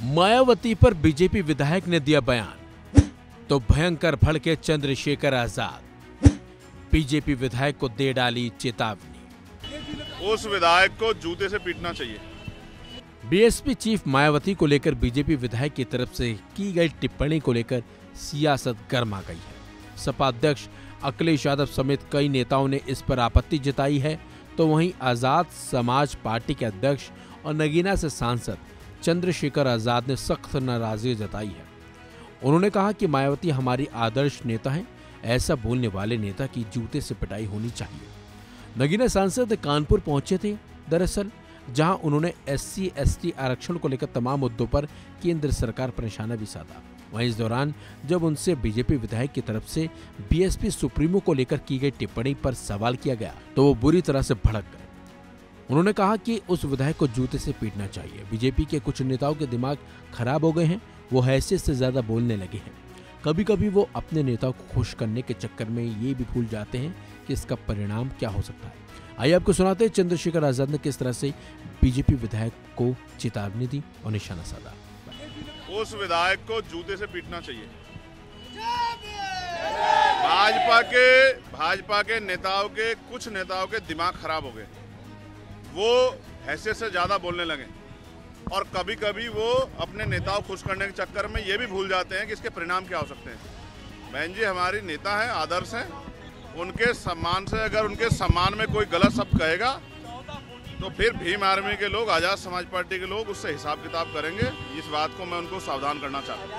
मायावती पर बीजेपी विधायक ने दिया बयान तो भयंकर भड़के चंद्रशेखर आजाद। बीजेपी विधायक को दे डाली चेतावनी। उस विधायक को जूते से पीटना चाहिए। बीएसपी चीफ मायावती को लेकर बीजेपी विधायक की तरफ से की गई टिप्पणी को लेकर सियासत गर्मा गई है। सपा अध्यक्ष अखिलेश यादव समेत कई नेताओं ने इस पर आपत्ति जताई है, तो वहीं आजाद समाज पार्टी के अध्यक्ष और नगीना से सांसद चंद्रशेखर आजाद ने सख्त नाराजगी जताई है। उन्होंने कहा कि मायावती हमारी आदर्श नेता हैं, ऐसा बोलने वाले नेता की जूते से पिटाई होनी चाहिए। नगीना सांसद कानपुर पहुंचे थे, दरअसल जहां उन्होंने SC/ST आरक्षण को लेकर तमाम मुद्दों पर केंद्र सरकार पर निशाना भी साधा। वहीं इस दौरान जब उनसे बीजेपी विधायक की तरफ से बीएसपी सुप्रीमो को लेकर की गई टिप्पणी पर सवाल किया गया तो वो बुरी तरह से भड़क गए। उन्होंने कहा कि उस विधायक को जूते से पीटना चाहिए। बीजेपी के कुछ नेताओं के दिमाग खराब हो गए हैं, वो हैसियत से ज्यादा बोलने लगे हैं। कभी कभी वो अपने नेताओं को खुश करने के चक्कर में ये भी भूल जाते हैं कि इसका परिणाम क्या हो सकता है। आइए आपको सुनाते हैं चंद्रशेखर आजाद ने किस तरह से बीजेपी विधायक को चेतावनी दी और निशाना साधा। उस विधायक को जूते से पीटना चाहिए। भाजपा के नेताओं के कुछ नेताओं के दिमाग खराब हो गए, वो हैसियत से ज्यादा बोलने लगे और कभी कभी वो अपने नेताओं खुश करने के चक्कर में ये भी भूल जाते हैं कि इसके परिणाम क्या हो सकते हैं। बहन जी हमारी नेता हैं, आदर्श हैं, उनके सम्मान से अगर उनके सम्मान में कोई गलत शब्द कहेगा तो फिर भीम आर्मी के लोग, आजाद समाज पार्टी के लोग उससे हिसाब किताब करेंगे। इस बात को मैं उनको सावधान करना चाहता हूँ।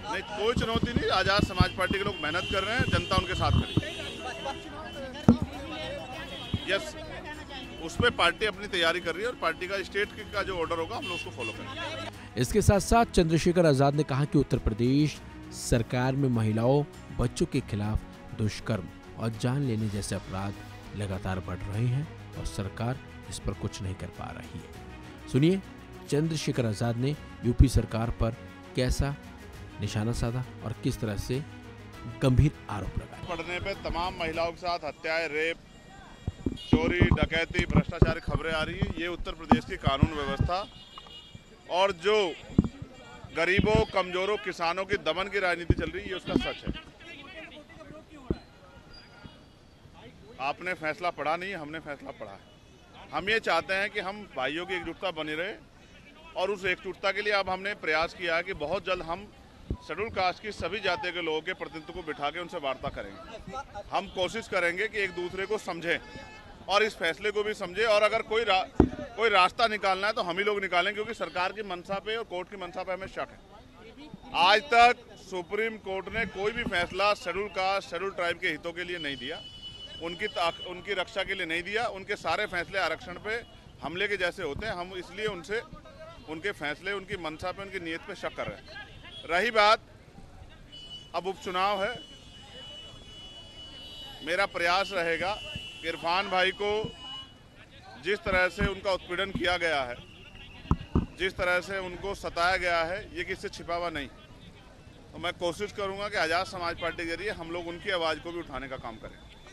नहीं, कोई चुनौती नहीं। आजाद समाज पार्टी के लोग मेहनत कर रहे हैं, जनता उनके साथ खड़ी है। यस, उसमें पार्टी अपनी तैयारी कर रही है और पार्टी का स्टेट का जो ऑर्डर होगा हम लोग उसको फॉलो करेंगे। इसके साथ साथ चंद्रशेखर आजाद ने कहा कि उत्तर प्रदेश सरकार में महिलाओं, बच्चों के खिलाफ दुष्कर्म और जान लेने जैसे अपराध लगातार बढ़ रहे हैं और सरकार इस पर कुछ नहीं कर पा रही है। सुनिए चंद्रशेखर आजाद ने यूपी सरकार पर कैसा निशाना साधा और किस तरह से गंभीर आरोप लगाए। पढ़ने पे तमाम महिलाओं के साथ हत्याएं, रेप, चोरी, डकैती, भ्रष्टाचार की खबरें आ रही है। ये उत्तर प्रदेश की कानून व्यवस्था और जो गरीबों, कमजोरों, किसानों की दमन की राजनीति चल रही है, ये उसका सच है। आपने फैसला पढ़ा नहीं, हमने फैसला पढ़ा है। हम ये चाहते हैं कि हम भाइयों की एकजुटता बनी रहे और उस एकजुटता के लिए अब हमने प्रयास किया है कि बहुत जल्द हम शेड्यूल कास्ट की सभी जातियों के लोगों के प्रतिनिधित्व को बिठा के उनसे वार्ता करेंगे। हम कोशिश करेंगे कि एक दूसरे को समझें और इस फैसले को भी समझें और अगर कोई रास्ता निकालना है तो हम ही लोग निकालें, क्योंकि सरकार की मंशा पे और कोर्ट की मंशा पे हमें शक है। आज तक सुप्रीम कोर्ट ने कोई भी फैसला शेड्यूल कास्ट, शेड्यूल ट्राइब के हितों के लिए नहीं दिया, उनकी रक्षा के लिए नहीं दिया। उनके सारे फैसले आरक्षण पे हमले के जैसे होते हैं। हम इसलिए उनसे उनके फैसले, उनकी मंशा पे, उनकी नीयत पे शक कर रहे हैं। रही बात, अब उपचुनाव है, मेरा प्रयास रहेगा इरफान भाई को जिस तरह से उनका उत्पीड़न किया गया है, जिस तरह से उनको सताया गया है, ये किससे छिपा हुआ नहीं। तो मैं कोशिश करूंगा कि आजाद समाज पार्टी के जरिए हम लोग उनकी आवाज़ को भी उठाने का काम करें।